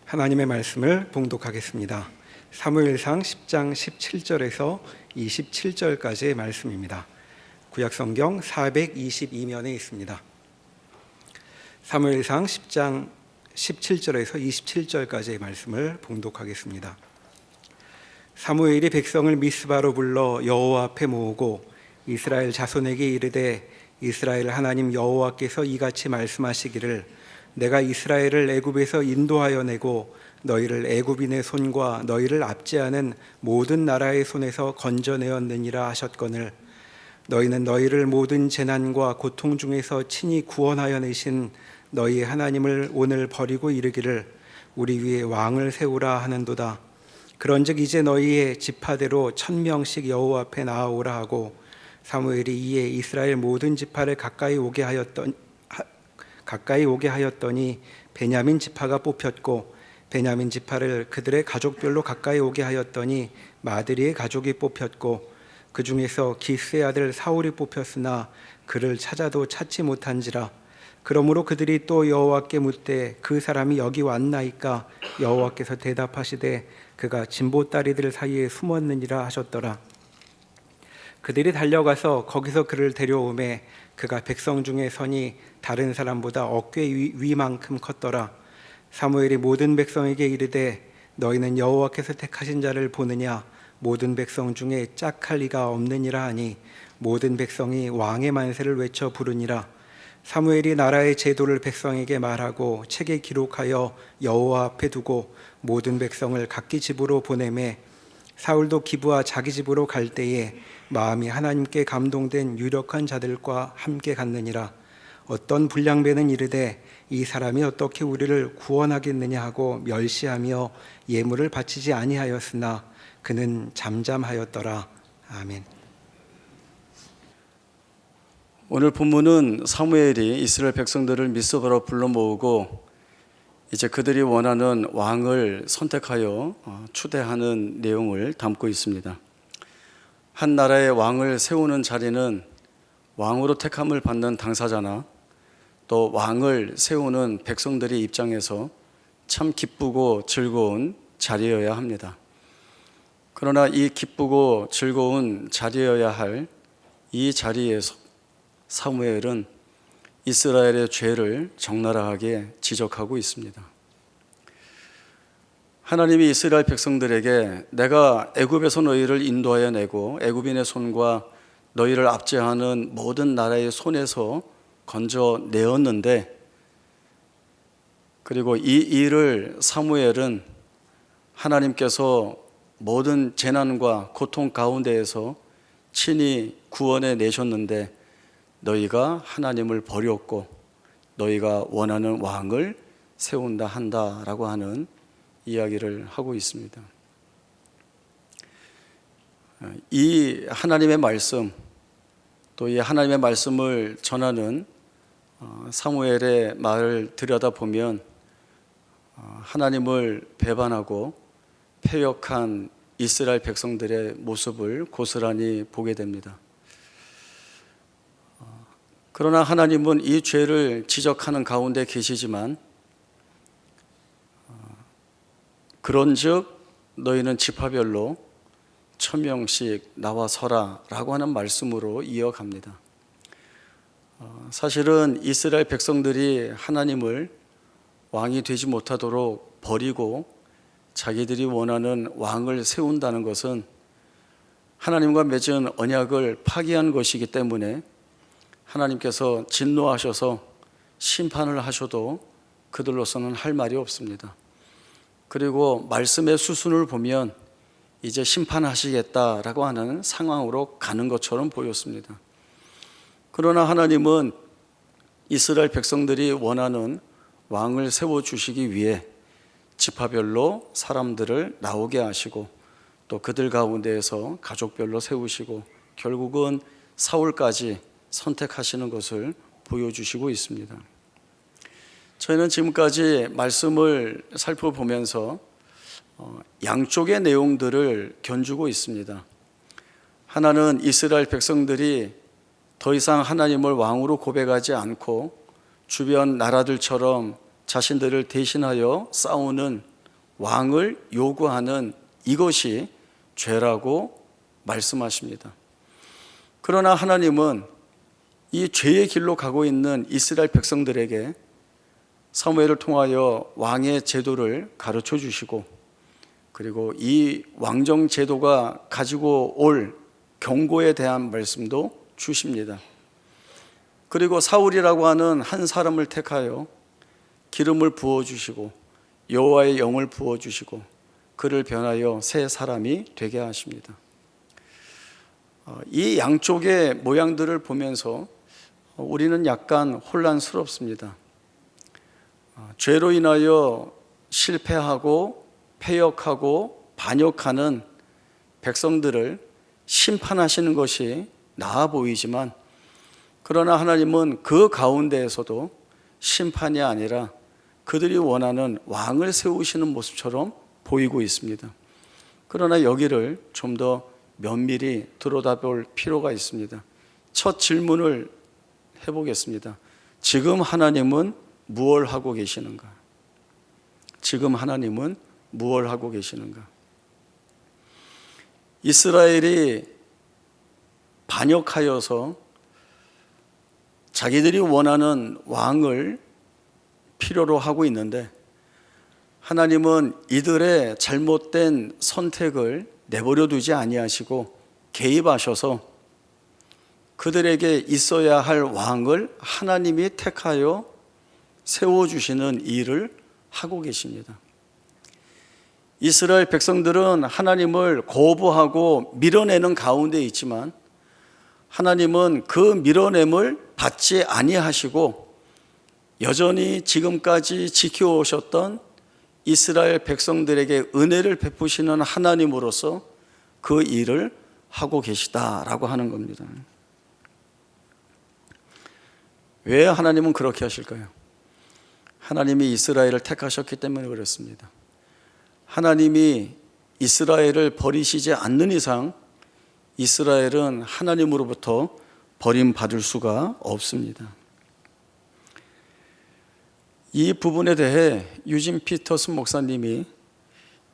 하나님의 말씀을 봉독하겠습니다. 사무엘상 10장 17절에서 27절까지의 말씀입니다. 구약성경 422면에 있습니다. 사무엘상 10장 17절에서 27절까지의 말씀을 봉독하겠습니다. 사무엘이 백성을 미스바로 불러 여호와 앞에 모으고 이스라엘 자손에게 이르되 이스라엘 하나님 여호와께서 이같이 말씀하시기를 내가 이스라엘을 애굽에서 인도하여 내고 너희를 애굽인의 손과 너희를 압제하는 모든 나라의 손에서 건져내었느니라 하셨거늘 너희는 너희를 모든 재난과 고통 중에서 친히 구원하여 내신 너희 하나님을 오늘 버리고 이르기를 우리 위에 왕을 세우라 하는도다. 그런즉 이제 너희의 지파대로 1000명씩 여호와 앞에 나아오라 하고 사무엘이 이에 이스라엘 모든 지파를 가까이 오게 하였더니 베냐민 지파가 뽑혔고 베냐민 지파를 그들의 가족별로 가까이 오게 하였더니 마드리의 가족이 뽑혔고 그 중에서 기스의 아들 사울이 뽑혔으나 그를 찾아도 찾지 못한지라. 그러므로 그들이 또 여호와께 묻되 그 사람이 여기 왔나이까? 여호와께서 대답하시되 그가 진보다리들 사이에 숨었느니라 하셨더라. 그들이 달려가서 거기서 그를 데려오매 그가 백성 중에 서니 다른 사람보다 어깨 위만큼 컸더라. 사무엘이 모든 백성에게 이르되 너희는 여호와께서 택하신 자를 보느냐? 모든 백성 중에 짝할 리가 없느니라 하니 모든 백성이 왕의 만세를 외쳐 부르니라. 사무엘이 나라의 제도를 백성에게 말하고 책에 기록하여 여호와 앞에 두고 모든 백성을 각기 집으로 보내매 사울도 기브아 자기 집으로 갈 때에 마음이 하나님께 감동된 유력한 자들과 함께 갔느니라. 어떤 불량배는 이르되 이 사람이 어떻게 우리를 구원하겠느냐 하고 멸시하며 예물을 바치지 아니하였으나 그는 잠잠하였더라. 아멘. 오늘 본문은 사무엘이 이스라엘 백성들을 미스바로 불러 모으고 이제 그들이 원하는 왕을 선택하여 추대하는 내용을 담고 있습니다. 한 나라의 왕을 세우는 자리는 왕으로 택함을 받는 당사자나 또 왕을 세우는 백성들의 입장에서 참 기쁘고 즐거운 자리여야 합니다. 그러나 이 기쁘고 즐거운 자리여야 할 이 자리에서 사무엘은 이스라엘의 죄를 적나라하게 지적하고 있습니다. 하나님이 이스라엘 백성들에게 내가 애굽에서 너희를 인도하여 내고 애굽인의 손과 너희를 압제하는 모든 나라의 손에서 건져내었는데, 그리고 이 일을 사무엘은 하나님께서 모든 재난과 고통 가운데에서 친히 구원해 내셨는데 너희가 하나님을 버렸고 너희가 원하는 왕을 세운다 한다라고 하는 이야기를 하고 있습니다. 이 하나님의 말씀, 또 이 하나님의 말씀을 전하는 사무엘의 말을 들여다보면 하나님을 배반하고 패역한 이스라엘 백성들의 모습을 고스란히 보게 됩니다. 그러나 하나님은 이 죄를 지적하는 가운데 계시지만 그런즉 너희는 지파별로 1000명씩 나와 서라 라고 하는 말씀으로 이어갑니다. 사실은 이스라엘 백성들이 하나님을 왕이 되지 못하도록 버리고 자기들이 원하는 왕을 세운다는 것은 하나님과 맺은 언약을 파기한 것이기 때문에 하나님께서 진노하셔서 심판을 하셔도 그들로서는 할 말이 없습니다. 그리고 말씀의 수순을 보면 이제 심판하시겠다라고 하는 상황으로 가는 것처럼 보였습니다. 그러나 하나님은 이스라엘 백성들이 원하는 왕을 세워주시기 위해 지파별로 사람들을 나오게 하시고 또 그들 가운데에서 가족별로 세우시고 결국은 사울까지 선택하시는 것을 보여주시고 있습니다. 저희는 지금까지 말씀을 살펴보면서 양쪽의 내용들을 견주고 있습니다. 하나는 이스라엘 백성들이 더 이상 하나님을 왕으로 고백하지 않고 주변 나라들처럼 자신들을 대신하여 싸우는 왕을 요구하는 이것이 죄라고 말씀하십니다. 그러나 하나님은 이 죄의 길로 가고 있는 이스라엘 백성들에게 사무엘을 통하여 왕의 제도를 가르쳐 주시고, 그리고 이 왕정 제도가 가지고 올 경고에 대한 말씀도 주십니다. 그리고 사울이라고 하는 한 사람을 택하여 기름을 부어주시고 여호와의 영을 부어주시고 그를 변하여 새 사람이 되게 하십니다. 이 양쪽의 모양들을 보면서 우리는 약간 혼란스럽습니다. 죄로 인하여 실패하고 패역하고 반역하는 백성들을 심판하시는 것이 나아 보이지만, 그러나 하나님은 그 가운데에서도 심판이 아니라 그들이 원하는 왕을 세우시는 모습처럼 보이고 있습니다. 그러나 여기를 좀 더 면밀히 들여다볼 필요가 있습니다. 첫 질문을 해보겠습니다. 지금 하나님은 무엇을 하고 계시는가? 지금 하나님은 무엇을 하고 계시는가? 이스라엘이 반역하여서 자기들이 원하는 왕을 필요로 하고 있는데, 하나님은 이들의 잘못된 선택을 내버려 두지 아니하시고 개입하셔서 그들에게 있어야 할 왕을 하나님이 택하여 세워주시는 일을 하고 계십니다. 이스라엘 백성들은 하나님을 거부하고 밀어내는 가운데 있지만, 하나님은 그 밀어냄을 받지 아니하시고 여전히 지금까지 지켜오셨던 이스라엘 백성들에게 은혜를 베푸시는 하나님으로서 그 일을 하고 계시다라고 하는 겁니다. 왜 하나님은 그렇게 하실까요? 하나님이 이스라엘을 택하셨기 때문에 그렇습니다. 하나님이 이스라엘을 버리시지 않는 이상 이스라엘은 하나님으로부터 버림받을 수가 없습니다. 이 부분에 대해 유진 피터슨 목사님이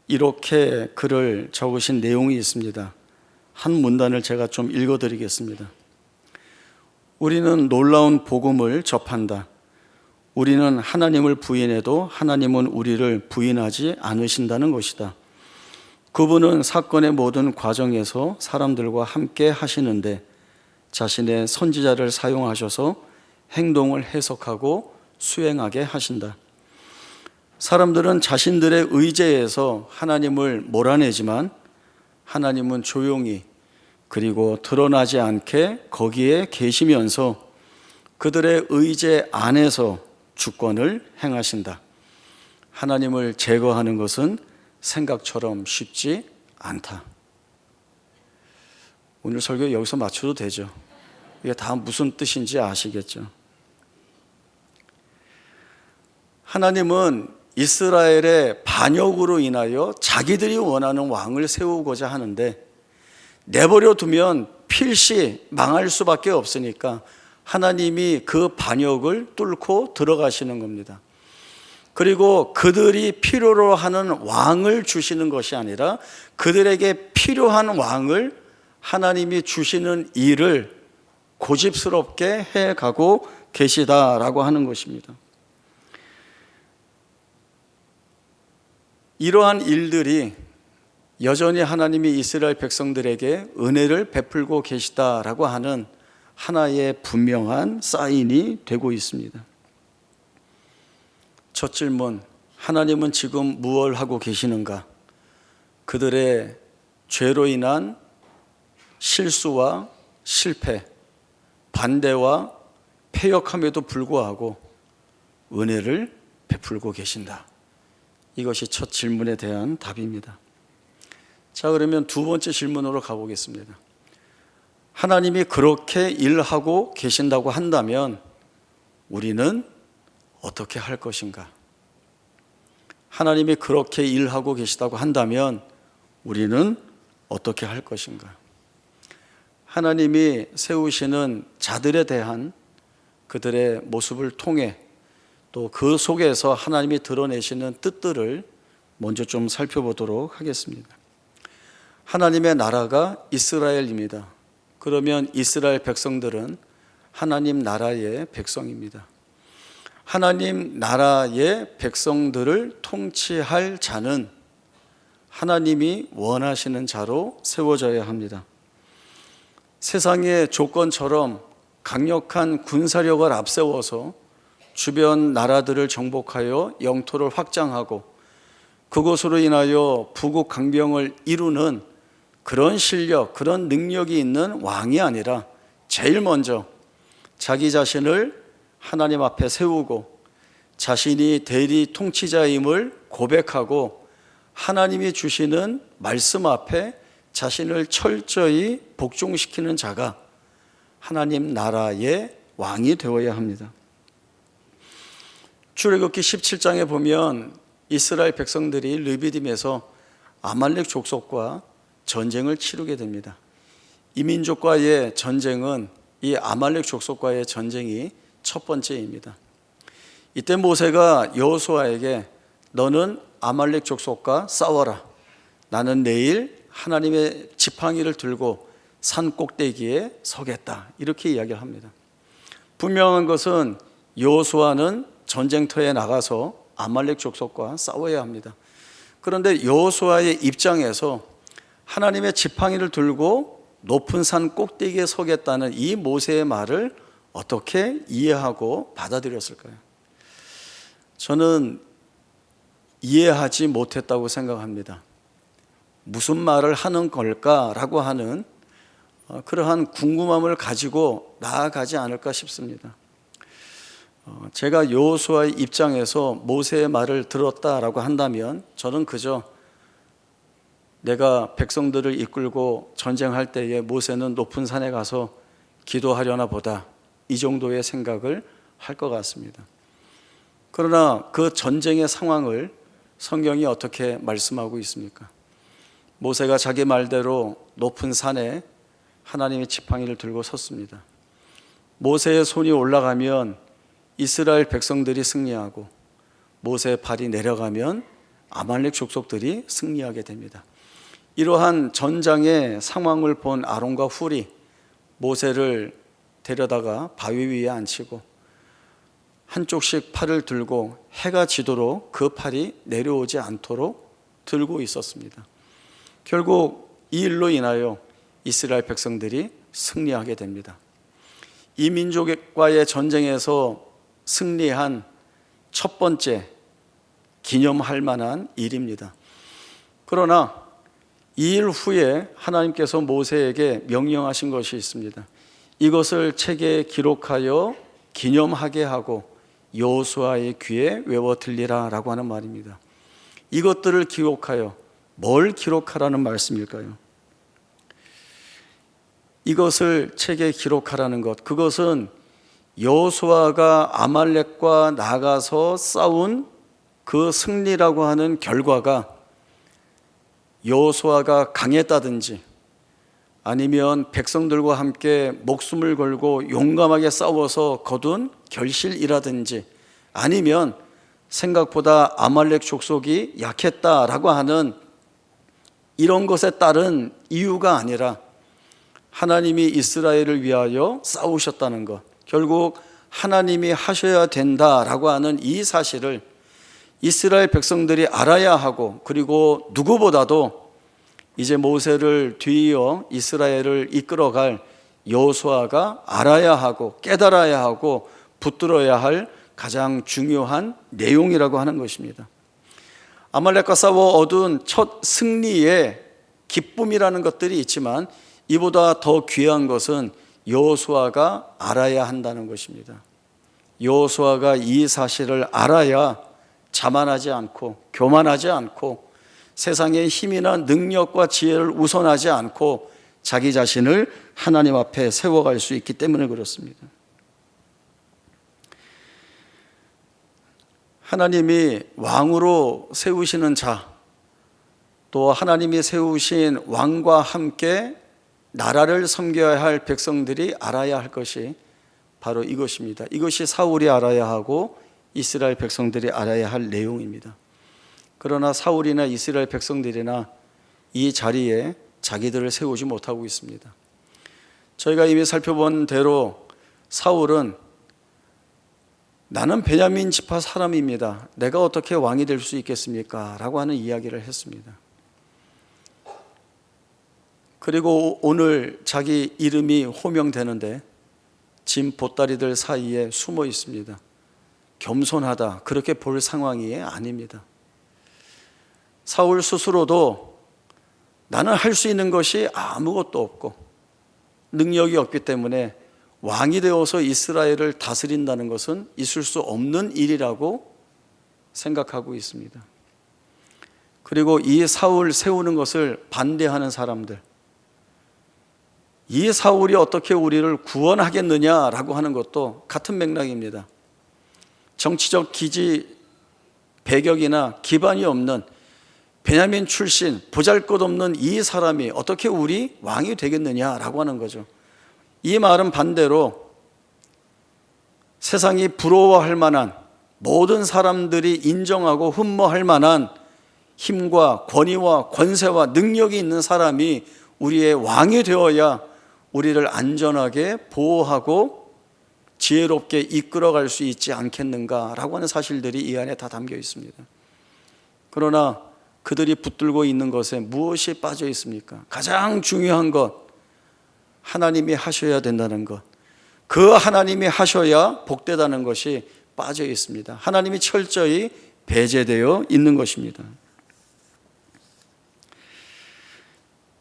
이렇게 글을 적으신 내용이 있습니다. 한 문단을 제가 좀 읽어드리겠습니다. 우리는 놀라운 복음을 접한다. 우리는 하나님을 부인해도 하나님은 우리를 부인하지 않으신다는 것이다. 그분은 사건의 모든 과정에서 사람들과 함께 하시는데 자신의 선지자를 사용하셔서 행동을 해석하고 수행하게 하신다. 사람들은 자신들의 의제에서 하나님을 몰아내지만 하나님은 조용히 그리고 드러나지 않게 거기에 계시면서 그들의 의제 안에서 주권을 행하신다. 하나님을 제거하는 것은 생각처럼 쉽지 않다. 오늘 설교 여기서 마쳐도 되죠? 이게 다 무슨 뜻인지 아시겠죠? 하나님은 이스라엘의 반역으로 인하여 자기들이 원하는 왕을 세우고자 하는데, 내버려 두면 필시 망할 수밖에 없으니까 하나님이 그 반역을 뚫고 들어가시는 겁니다. 그리고 그들이 필요로 하는 왕을 주시는 것이 아니라 그들에게 필요한 왕을 하나님이 주시는 일을 고집스럽게 해가고 계시다라고 하는 것입니다. 이러한 일들이 여전히 하나님이 이스라엘 백성들에게 은혜를 베풀고 계시다라고 하는 하나의 분명한 사인이 되고 있습니다. 첫 질문, 하나님은 지금 무엇을 하고 계시는가? 그들의 죄로 인한 실수와 실패, 반대와 패역함에도 불구하고 은혜를 베풀고 계신다. 이것이 첫 질문에 대한 답입니다. 자, 그러면 두 번째 질문으로 가보겠습니다. 하나님이 그렇게 일하고 계신다고 한다면 우리는 어떻게 할 것인가? 하나님이 그렇게 일하고 계시다고 한다면 우리는 어떻게 할 것인가? 하나님이 세우시는 자들에 대한 그들의 모습을 통해 또 그 속에서 하나님이 드러내시는 뜻들을 먼저 좀 살펴보도록 하겠습니다. 하나님의 나라가 이스라엘입니다. 그러면 이스라엘 백성들은 하나님 나라의 백성입니다. 하나님 나라의 백성들을 통치할 자는 하나님이 원하시는 자로 세워져야 합니다. 세상의 조건처럼 강력한 군사력을 앞세워서 주변 나라들을 정복하여 영토를 확장하고 그것으로 인하여 부국 강병을 이루는 그런 실력, 그런 능력이 있는 왕이 아니라 제일 먼저 자기 자신을 하나님 앞에 세우고 자신이 대리 통치자임을 고백하고 하나님이 주시는 말씀 앞에 자신을 철저히 복종시키는 자가 하나님 나라의 왕이 되어야 합니다. 출애굽기 17장에 보면 이스라엘 백성들이 르비딤에서 아말렉 족속과 전쟁을 치르게 됩니다. 이 민족과의 전쟁은 이 아말렉 족속과의 전쟁이 첫 번째입니다. 이때 모세가 여호수아에게 너는 아말렉 족속과 싸워라. 나는 내일 하나님의 지팡이를 들고 산 꼭대기에 서겠다. 이렇게 이야기를 합니다. 분명한 것은 여호수아는 전쟁터에 나가서 아말렉 족속과 싸워야 합니다. 그런데 여호수아의 입장에서 하나님의 지팡이를 들고 높은 산 꼭대기에 서겠다는 이 모세의 말을 어떻게 이해하고 받아들였을까요? 저는 이해하지 못했다고 생각합니다. 무슨 말을 하는 걸까라고 하는 그러한 궁금함을 가지고 나아가지 않을까 싶습니다. 제가 여호수아의 입장에서 모세의 말을 들었다라고 한다면 저는 그저 내가 백성들을 이끌고 전쟁할 때에 모세는 높은 산에 가서 기도하려나 보다, 이 정도의 생각을 할 것 같습니다. 그러나 그 전쟁의 상황을 성경이 어떻게 말씀하고 있습니까? 모세가 자기 말대로 높은 산에 하나님의 지팡이를 들고 섰습니다. 모세의 손이 올라가면 이스라엘 백성들이 승리하고 모세의 발이 내려가면 아말렉 족속들이 승리하게 됩니다. 이러한 전장의 상황을 본 아론과 훌이 모세를 데려다가 바위 위에 앉히고 한쪽씩 팔을 들고 해가 지도록 그 팔이 내려오지 않도록 들고 있었습니다. 결국 이 일로 인하여 이스라엘 백성들이 승리하게 됩니다. 이 민족과의 전쟁에서 승리한 첫 번째 기념할 만한 일입니다. 그러나 이 일 후에 하나님께서 모세에게 명령하신 것이 있습니다. 이것을 책에 기록하여 기념하게 하고 여호수아의 귀에 외워 들리라 라고 하는 말입니다. 이것들을 기록하여, 뭘 기록하라는 말씀일까요? 이것을 책에 기록하라는 것, 그것은 여호수아가 아말렉과 나가서 싸운 그 승리라고 하는 결과가 여호수아가 강했다든지 아니면 백성들과 함께 목숨을 걸고 용감하게 싸워서 거둔 결실이라든지 아니면 생각보다 아말렉 족속이 약했다라고 하는 이런 것에 따른 이유가 아니라 하나님이 이스라엘을 위하여 싸우셨다는 것, 결국 하나님이 하셔야 된다라고 하는 이 사실을 이스라엘 백성들이 알아야 하고, 그리고 누구보다도 이제 모세를 뒤이어 이스라엘을 이끌어갈 여호수아가 알아야 하고 깨달아야 하고 붙들어야 할 가장 중요한 내용이라고 하는 것입니다. 아말렉과 싸워 얻은 첫 승리의 기쁨이라는 것들이 있지만 이보다 더 귀한 것은 여호수아가 알아야 한다는 것입니다. 여호수아가 이 사실을 알아야 자만하지 않고 교만하지 않고 세상의 힘이나 능력과 지혜를 우선하지 않고 자기 자신을 하나님 앞에 세워갈 수 있기 때문에 그렇습니다. 하나님이 왕으로 세우시는 자, 또 하나님이 세우신 왕과 함께 나라를 섬겨야 할 백성들이 알아야 할 것이 바로 이것입니다. 이것이 사울이 알아야 하고 이스라엘 백성들이 알아야 할 내용입니다. 그러나 사울이나 이스라엘 백성들이나 이 자리에 자기들을 세우지 못하고 있습니다. 저희가 이미 살펴본 대로 사울은 나는 베냐민 지파 사람입니다. 내가 어떻게 왕이 될 수 있겠습니까? 라고 하는 이야기를 했습니다. 그리고 오늘 자기 이름이 호명되는데 짐 보따리들 사이에 숨어 있습니다. 겸손하다, 그렇게 볼 상황이 아닙니다. 사울 스스로도 나는 할 수 있는 것이 아무것도 없고 능력이 없기 때문에 왕이 되어서 이스라엘을 다스린다는 것은 있을 수 없는 일이라고 생각하고 있습니다. 그리고 이 사울 세우는 것을 반대하는 사람들, 이 사울이 어떻게 우리를 구원하겠느냐라고 하는 것도 같은 맥락입니다. 정치적 기지 배경이나 기반이 없는 베냐민 출신 보잘것없는 이 사람이 어떻게 우리 왕이 되겠느냐라고 하는 거죠. 이 말은 반대로 세상이 부러워할 만한, 모든 사람들이 인정하고 흠모할 만한 힘과 권위와 권세와 능력이 있는 사람이 우리의 왕이 되어야 우리를 안전하게 보호하고 지혜롭게 이끌어갈 수 있지 않겠는가라고 하는 사실들이 이 안에 다 담겨 있습니다. 그러나 그들이 붙들고 있는 것에 무엇이 빠져 있습니까? 가장 중요한 것, 하나님이 하셔야 된다는 것, 그 하나님이 하셔야 복되다는 것이 빠져 있습니다. 하나님이 철저히 배제되어 있는 것입니다.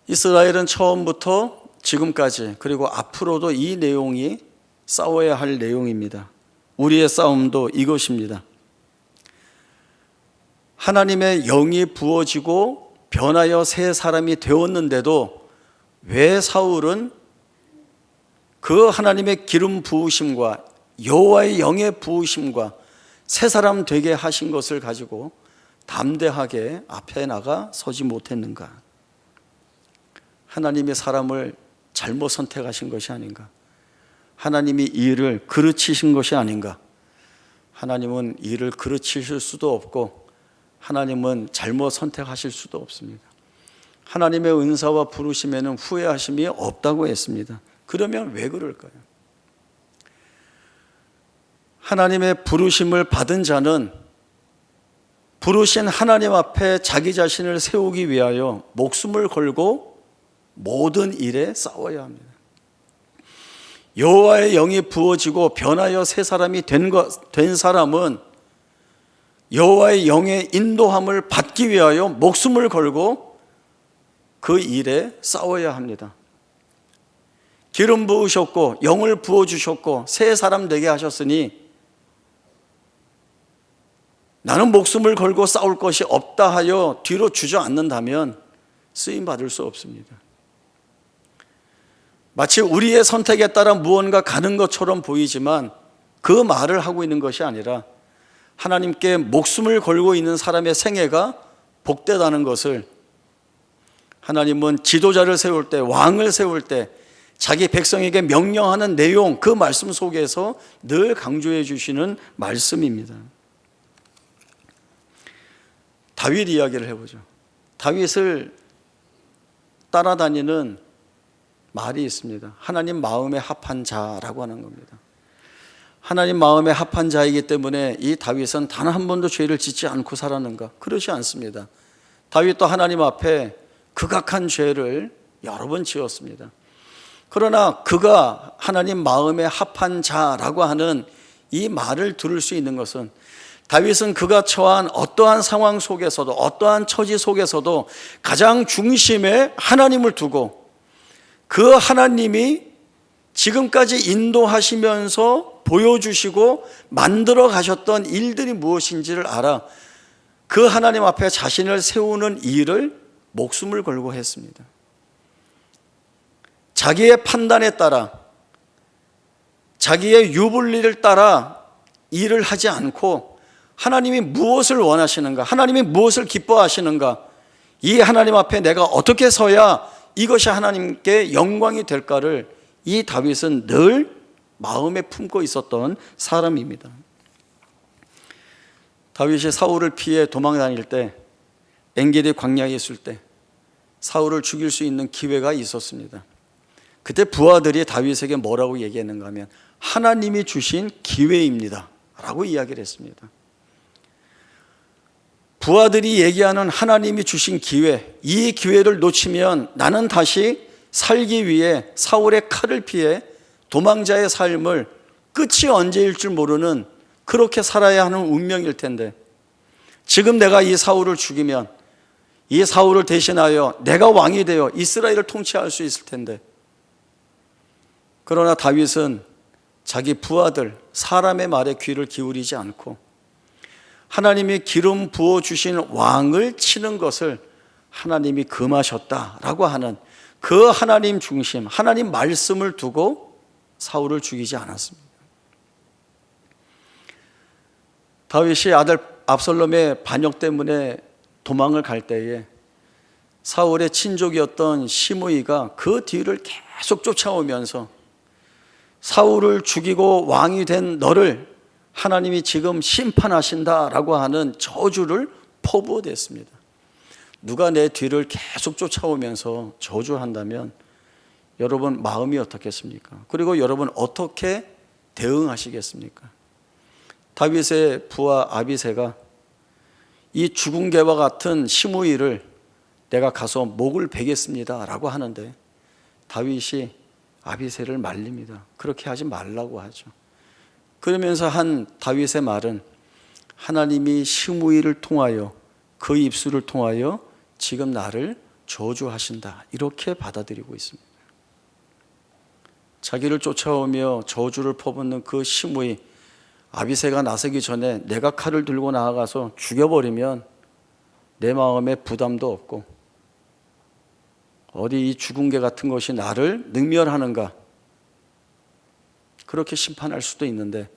이스라엘은 처음부터 지금까지, 그리고 앞으로도 이 내용이 싸워야 할 내용입니다. 우리의 싸움도 이것입니다. 하나님의 영이 부어지고 변하여 새 사람이 되었는데도 왜 사울은 그 하나님의 기름 부으심과 여호와의 영의 부으심과 새 사람 되게 하신 것을 가지고 담대하게 앞에 나가 서지 못했는가? 하나님이 사람을 잘못 선택하신 것이 아닌가? 하나님이 일을 그르치신 것이 아닌가? 하나님은 일을 그르치실 수도 없고 하나님은 잘못 선택하실 수도 없습니다. 하나님의 은사와 부르심에는 후회하심이 없다고 했습니다. 그러면 왜 그럴까요? 하나님의 부르심을 받은 자는 부르신 하나님 앞에 자기 자신을 세우기 위하여 목숨을 걸고 모든 일에 싸워야 합니다. 여호와의 영이 부어지고 변하여 새 사람이 된 사람은 여호와의 영의 인도함을 받기 위하여 목숨을 걸고 그 일에 싸워야 합니다. 기름 부으셨고 영을 부어주셨고 새 사람 되게 하셨으니 나는 목숨을 걸고 싸울 것이 없다 하여 뒤로 주저앉는다면 쓰임받을 수 없습니다. 마치 우리의 선택에 따라 무언가 가는 것처럼 보이지만 그 말을 하고 있는 것이 아니라 하나님께 목숨을 걸고 있는 사람의 생애가 복되다는 것을 하나님은 지도자를 세울 때, 왕을 세울 때 자기 백성에게 명령하는 내용, 그 말씀 속에서 늘 강조해 주시는 말씀입니다. 다윗 이야기를 해보죠. 다윗을 따라다니는 말이 있습니다. 하나님 마음에 합한 자라고 하는 겁니다. 하나님 마음에 합한 자이기 때문에 이 다윗은 단 한 번도 죄를 짓지 않고 살았는가? 그렇지 않습니다. 다윗도 하나님 앞에 극악한 죄를 여러 번 지었습니다. 그러나 그가 하나님 마음에 합한 자라고 하는 이 말을 들을 수 있는 것은 다윗은 그가 처한 어떠한 상황 속에서도, 어떠한 처지 속에서도 가장 중심에 하나님을 두고 그 하나님이 지금까지 인도하시면서 보여주시고 만들어 가셨던 일들이 무엇인지를 알아 그 하나님 앞에 자신을 세우는 일을 목숨을 걸고 했습니다. 자기의 판단에 따라, 자기의 유불리를 따라 일을 하지 않고 하나님이 무엇을 원하시는가, 하나님이 무엇을 기뻐하시는가, 이 하나님 앞에 내가 어떻게 서야 이것이 하나님께 영광이 될까를 이 다윗은 늘 마음에 품고 있었던 사람입니다. 다윗이 사울을 피해 도망 다닐 때 엔게디 광야에 있을 때 사울을 죽일 수 있는 기회가 있었습니다. 그때 부하들이 다윗에게 뭐라고 얘기했는가 하면 하나님이 주신 기회입니다 라고 이야기를 했습니다. 부하들이 얘기하는 하나님이 주신 기회, 이 기회를 놓치면 나는 다시 살기 위해 사울의 칼을 피해 도망자의 삶을 끝이 언제일 줄 모르는 그렇게 살아야 하는 운명일 텐데, 지금 내가 이 사울을 죽이면 이 사울을 대신하여 내가 왕이 되어 이스라엘을 통치할 수 있을 텐데, 그러나 다윗은 자기 부하들 사람의 말에 귀를 기울이지 않고 하나님이 기름 부어주신 왕을 치는 것을 하나님이 금하셨다라고 하는 그 하나님 중심, 하나님 말씀을 두고 사울을 죽이지 않았습니다. 다윗이 아들 압살롬의 반역 때문에 도망을 갈 때에 사울의 친족이었던 시므이가 그 뒤를 계속 쫓아오면서 사울을 죽이고 왕이 된 너를 하나님이 지금 심판하신다라고 하는 저주를 퍼부어댔습니다. 누가 내 뒤를 계속 쫓아오면서 저주한다면 여러분 마음이 어떻겠습니까? 그리고 여러분 어떻게 대응하시겠습니까? 다윗의 부하 아비새가 이 죽은 개와 같은 시므이를 내가 가서 목을 베겠습니다 라고 하는데 다윗이 아비새를 말립니다. 그렇게 하지 말라고 하죠. 그러면서 한 다윗의 말은 하나님이 시므이를 통하여 그 입술을 통하여 지금 나를 저주하신다 이렇게 받아들이고 있습니다. 자기를 쫓아오며 저주를 퍼붓는 그 시므이, 아비새가 나서기 전에 내가 칼을 들고 나아가서 죽여버리면 내 마음에 부담도 없고 어디 이 죽은 개 같은 것이 나를 능멸하는가 그렇게 심판할 수도 있는데,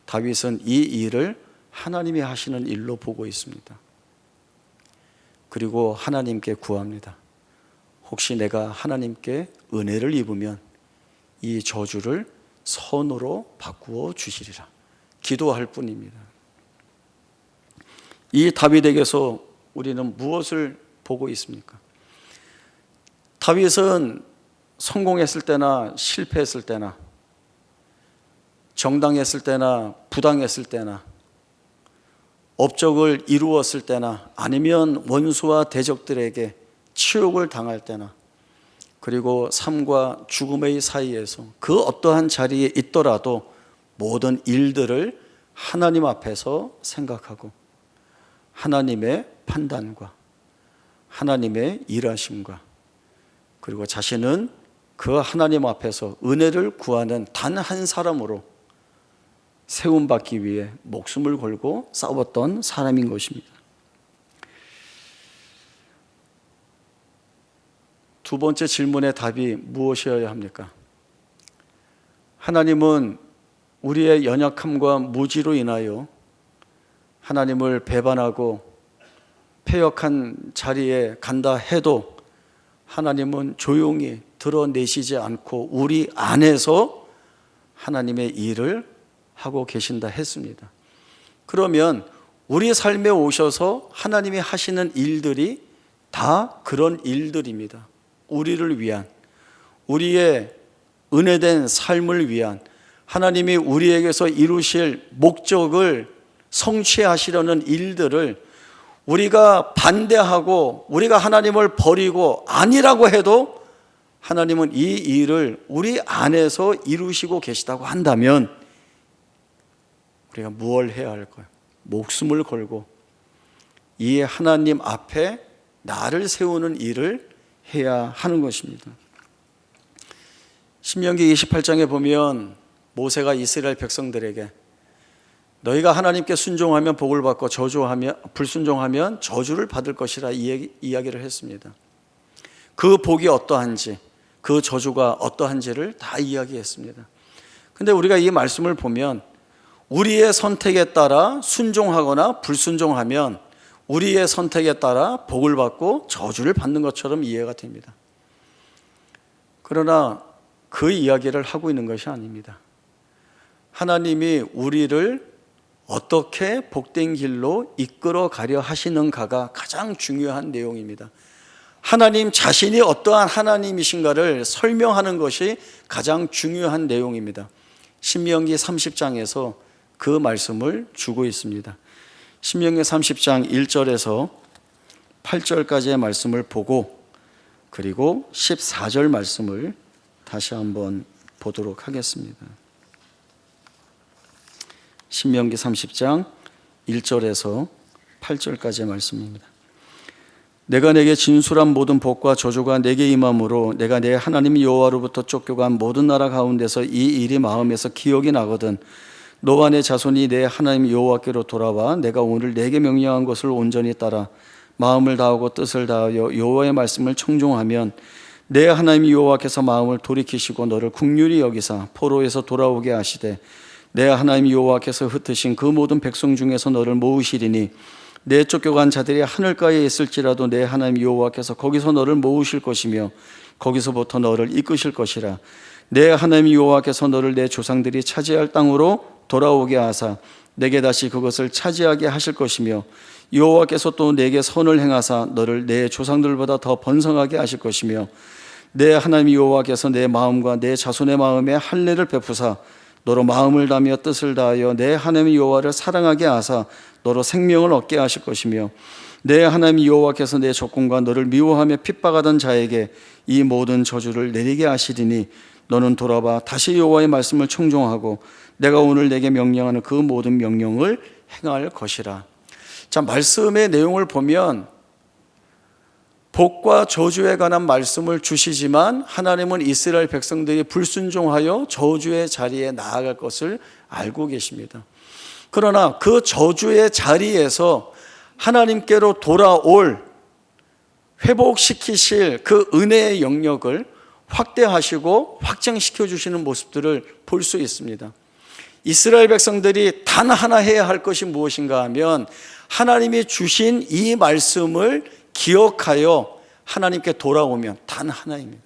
다윗은 이 일을 하나님이 하시는 일로 보고 있습니다. 그리고 하나님께 구합니다. 혹시 내가 하나님께 은혜를 입으면 이 저주를 선으로 바꾸어 주시리라 기도할 뿐입니다. 이 다윗에게서 우리는 무엇을 보고 있습니까? 다윗은 성공했을 때나 실패했을 때나 정당했을 때나 부당했을 때나 업적을 이루었을 때나 아니면 원수와 대적들에게 치욕을 당할 때나 그리고 삶과 죽음의 사이에서 그 어떠한 자리에 있더라도 모든 일들을 하나님 앞에서 생각하고 하나님의 판단과 하나님의 일하심과 그리고 자신은 그 하나님 앞에서 은혜를 구하는 단 한 사람으로 세움받기 위해 목숨을 걸고 싸웠던 사람인 것입니다. 두 번째 질문의 답이 무엇이어야 합니까? 하나님은 우리의 연약함과 무지로 인하여 하나님을 배반하고 패역한 자리에 간다 해도 하나님은 조용히 드러내시지 않고 우리 안에서 하나님의 일을 하고 계신다 했습니다. 그러면 우리 삶에 오셔서 하나님이 하시는 일들이 다 그런 일들입니다. 우리를 위한, 우리의 은혜된 삶을 위한, 하나님이 우리에게서 이루실 목적을 성취하시려는 일들을 우리가 반대하고 우리가 하나님을 버리고 아니라고 해도 하나님은 이 일을 우리 안에서 이루시고 계시다고 한다면 우리가 무엇을 해야 할까요? 목숨을 걸고 이 하나님 앞에 나를 세우는 일을 해야 하는 것입니다. 신명기 28장에 보면 모세가 이스라엘 백성들에게 너희가 하나님께 순종하면 복을 받고 불순종하면 저주를 받을 것이라 이야기를 했습니다. 그 복이 어떠한지 그 저주가 어떠한지를 다 이야기했습니다. 그런데 우리가 이 말씀을 보면 우리의 선택에 따라 순종하거나 불순종하면 우리의 선택에 따라 복을 받고 저주를 받는 것처럼 이해가 됩니다. 그러나 그 이야기를 하고 있는 것이 아닙니다. 하나님이 우리를 어떻게 복된 길로 이끌어 가려 하시는가가 가장 중요한 내용입니다. 하나님 자신이 어떠한 하나님이신가를 설명하는 것이 가장 중요한 내용입니다. 신명기 30장에서 그 말씀을 주고 있습니다. 신명기 30장 1절에서 8절까지의 말씀을 보고 그리고 14절 말씀을 다시 한번 보도록 하겠습니다. 신명기 30장 1절에서 8절까지의 말씀입니다. 내가 내게 진술한 모든 복과 저주가 내게 임함으로 내가 내 하나님 여호와로부터 쫓겨간 모든 나라 가운데서 이 일이 마음에서 기억이 나거든 너와 내 자손이 내 하나님 여호와께로 돌아와 내가 오늘 내게 명령한 것을 온전히 따라 마음을 다하고 뜻을 다하여 여호와의 말씀을 청종하면 내 하나님 여호와께서 마음을 돌이키시고 너를 긍휼히 여기사 포로에서 돌아오게 하시되 내 하나님 여호와께서 흩으신 그 모든 백성 중에서 너를 모으시리니 내 쫓겨간 자들이 하늘가에 있을지라도 내 하나님 여호와께서 거기서 너를 모으실 것이며 거기서부터 너를 이끄실 것이라. 내 하나님 여호와께서 너를 내 조상들이 차지할 땅으로 돌아오게 하사 내게 다시 그것을 차지하게 하실 것이며 여호와께서 또 내게 선을 행하사 너를 내 조상들보다 더 번성하게 하실 것이며 내 하나님 여호와께서 내 마음과 내 자손의 마음에 할례를 베푸사 너로 마음을 다하며 뜻을 다하여 내 하나님 여호와를 사랑하게 하사 너로 생명을 얻게 하실 것이며 내 하나님 여호와께서 내 적군과 너를 미워하며 핍박하던 자에게 이 모든 저주를 내리게 하시리니 너는 돌아봐 다시 여호와의 말씀을 청종하고 내가 오늘 내게 명령하는 그 모든 명령을 행할 것이라. 자, 말씀의 내용을 보면 복과 저주에 관한 말씀을 주시지만 하나님은 이스라엘 백성들이 불순종하여 저주의 자리에 나아갈 것을 알고 계십니다. 그러나 그 저주의 자리에서 하나님께로 돌아올 회복시키실 그 은혜의 영역을 확대하시고 확장시켜 주시는 모습들을 볼 수 있습니다. 이스라엘 백성들이 단 하나 해야 할 것이 무엇인가 하면 하나님이 주신 이 말씀을 기억하여 하나님께 돌아오면 단 하나입니다.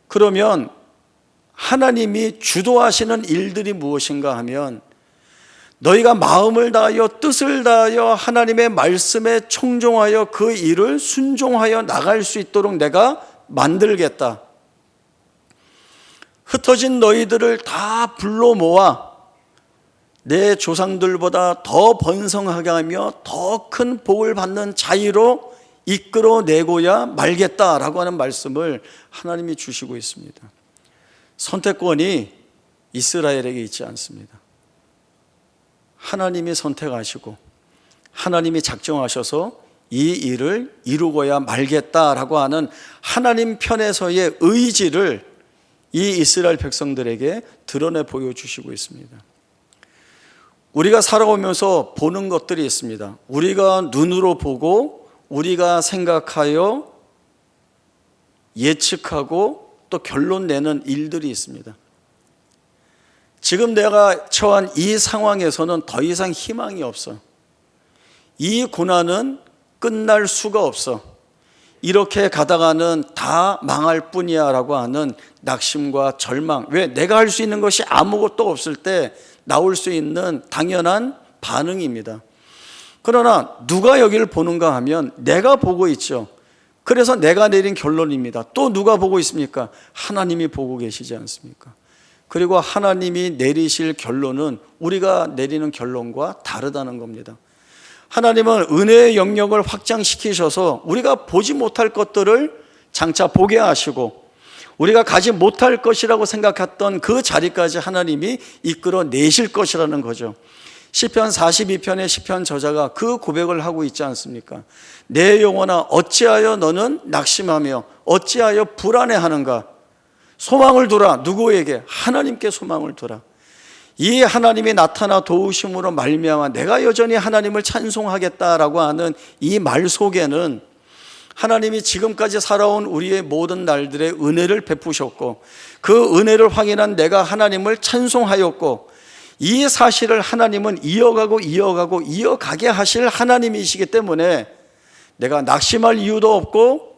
그러면 하나님이 주도하시는 일들이 무엇인가 하면 너희가 마음을 다하여 뜻을 다하여 하나님의 말씀에 청종하여 그 일을 순종하여 나갈 수 있도록 내가 만들겠다. 흩어진 너희들을 다 불러 모아 내 조상들보다 더 번성하게 하며 더 큰 복을 받는 자유로 이끌어내고야 말겠다라고 하는 말씀을 하나님이 주시고 있습니다. 선택권이 이스라엘에게 있지 않습니다. 하나님이 선택하시고 하나님이 작정하셔서 이 일을 이루고야 말겠다라고 하는 하나님 편에서의 의지를 이 이스라엘 백성들에게 드러내 보여주시고 있습니다. 우리가 살아오면서 보는 것들이 있습니다. 우리가 눈으로 보고 우리가 생각하여 예측하고 또 결론 내는 일들이 있습니다. 지금 내가 처한 이 상황에서는 더 이상 희망이 없어. 이 고난은 끝날 수가 없어. 이렇게 가다가는 다 망할 뿐이야 라고 하는 낙심과 절망. 왜? 내가 할 수 있는 것이 아무것도 없을 때 나올 수 있는 당연한 반응입니다. 그러나 누가 여기를 보는가 하면 내가 보고 있죠. 그래서 내가 내린 결론입니다. 또 누가 보고 있습니까? 하나님이 보고 계시지 않습니까? 그리고 하나님이 내리실 결론은 우리가 내리는 결론과 다르다는 겁니다. 하나님은 은혜의 영역을 확장시키셔서 우리가 보지 못할 것들을 장차 보게 하시고 우리가 가지 못할 것이라고 생각했던 그 자리까지 하나님이 이끌어내실 것이라는 거죠. 시편 42편의 시편 저자가 그 고백을 하고 있지 않습니까? 내 영혼아 어찌하여 너는 낙심하며 어찌하여 불안해하는가? 소망을 두라. 누구에게? 하나님께 소망을 두라. 이 하나님이 나타나 도우심으로 말미암아 내가 여전히 하나님을 찬송하겠다라고 하는 이 말 속에는 하나님이 지금까지 살아온 우리의 모든 날들의 은혜를 베푸셨고 그 은혜를 확인한 내가 하나님을 찬송하였고 이 사실을 하나님은 이어가게 하실 하나님이시기 때문에 내가 낙심할 이유도 없고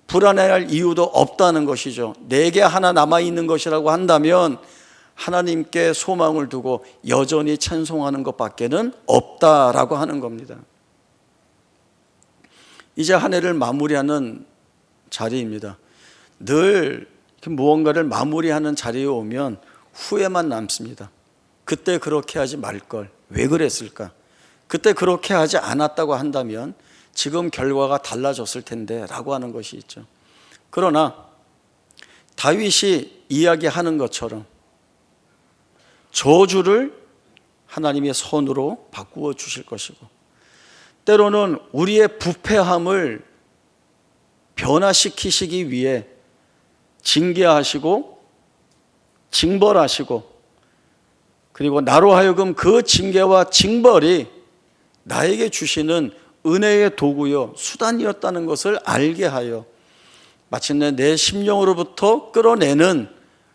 불안해할 이유도 없다는 것이죠. 내게 하나 남아있는 것이라고 한다면 하나님께 소망을 두고 여전히 찬송하는 것밖에는 없다라고 하는 겁니다. 이제 한 해를 마무리하는 자리입니다. 늘 무언가를 마무리하는 자리에 오면 후회만 남습니다. 그때 그렇게 하지 말걸. 왜 그랬을까? 그때 그렇게 하지 않았다고 한다면 지금 결과가 달라졌을 텐데 라고 하는 것이 있죠. 그러나 다윗이 이야기하는 것처럼 저주를 하나님의 선으로 바꾸어 주실 것이고, 때로는 우리의 부패함을 변화시키시기 위해 징계하시고 징벌하시고, 그리고 나로 하여금 그 징계와 징벌이 나에게 주시는 은혜의 도구요 수단이었다는 것을 알게 하여 마침내 내 심령으로부터 끌어내는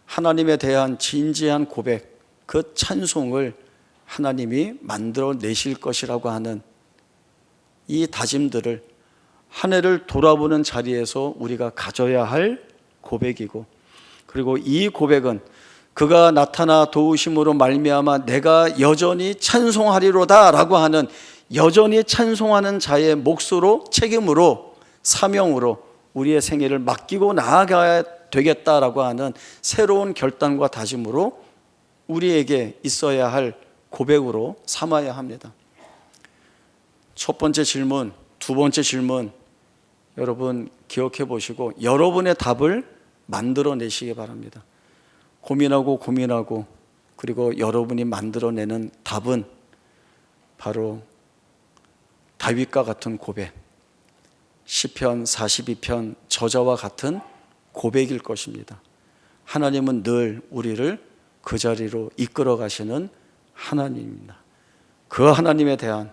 하나님에 대한 진지한 고백, 그 찬송을 하나님이 만들어내실 것이라고 하는 이 다짐들을 한 해를 돌아보는 자리에서 우리가 가져야 할 고백이고, 그리고 이 고백은 그가 나타나 도우심으로 말미암아 내가 여전히 찬송하리로다 라고 하는, 여전히 찬송하는 자의 몫으로, 책임으로, 사명으로 우리의 생애를 맡기고 나아가야 되겠다라고 하는 새로운 결단과 다짐으로 우리에게 있어야 할 고백으로 삼아야 합니다. 첫 번째 질문, 두 번째 질문 여러분 기억해 보시고 여러분의 답을 만들어내시기 바랍니다. 고민하고 그리고 여러분이 만들어내는 답은 바로 다윗과 같은 고백, 시편 42편 저자와 같은 고백일 것입니다. 하나님은 늘 우리를 그 자리로 이끌어 가시는 하나님입니다. 그 하나님에 대한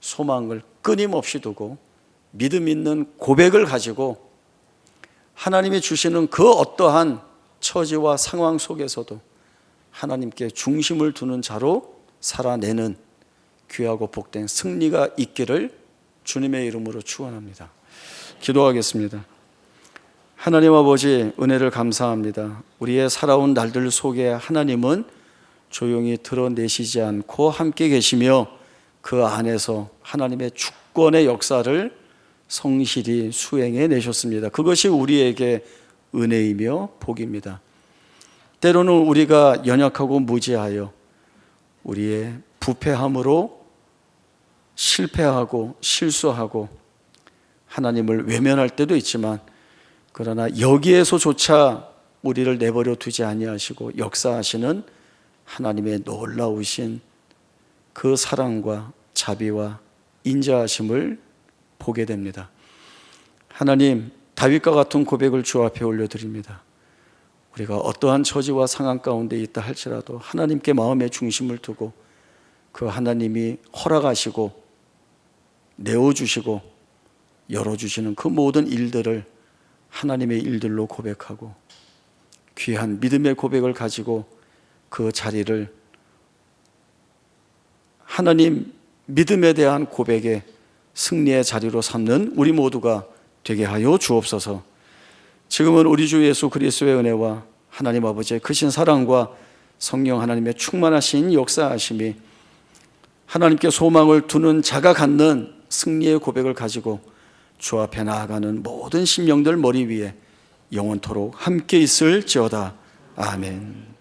소망을 끊임없이 두고 믿음 있는 고백을 가지고 하나님이 주시는 그 어떠한 처지와 상황 속에서도 하나님께 중심을 두는 자로 살아내는 귀하고 복된 승리가 있기를 주님의 이름으로 축원합니다. 기도하겠습니다. 하나님 아버지, 은혜를 감사합니다. 우리의 살아온 날들 속에 하나님은 조용히 드러내시지 않고 함께 계시며 그 안에서 하나님의 주권의 역사를 성실히 수행해 내셨습니다. 그것이 우리에게 은혜이며 복입니다. 때로는 우리가 연약하고 무지하여 우리의 부패함으로 실패하고 실수하고 하나님을 외면할 때도 있지만, 그러나 여기에서조차 우리를 내버려 두지 아니하시고 역사하시는 하나님의 놀라우신 그 사랑과 자비와 인자하심을 보게 됩니다. 하나님, 다윗과 같은 고백을 주 앞에 올려드립니다. 우리가 어떠한 처지와 상황 가운데 있다 할지라도 하나님께 마음의 중심을 두고 그 하나님이 허락하시고 내어주시고 열어주시는 그 모든 일들을 하나님의 일들로 고백하고 귀한 믿음의 고백을 가지고 그 자리를 하나님 믿음에 대한 고백의 승리의 자리로 삼는 우리 모두가 되게 하여 주옵소서. 지금은 우리 주 예수 그리스도의 은혜와 하나님 아버지의 크신 사랑과 성령 하나님의 충만하신 역사하심이 하나님께 소망을 두는 자가 갖는 승리의 고백을 가지고 주 앞에 나아가는 모든 심령들 머리 위에 영원토록 함께 있을지어다. 아멘.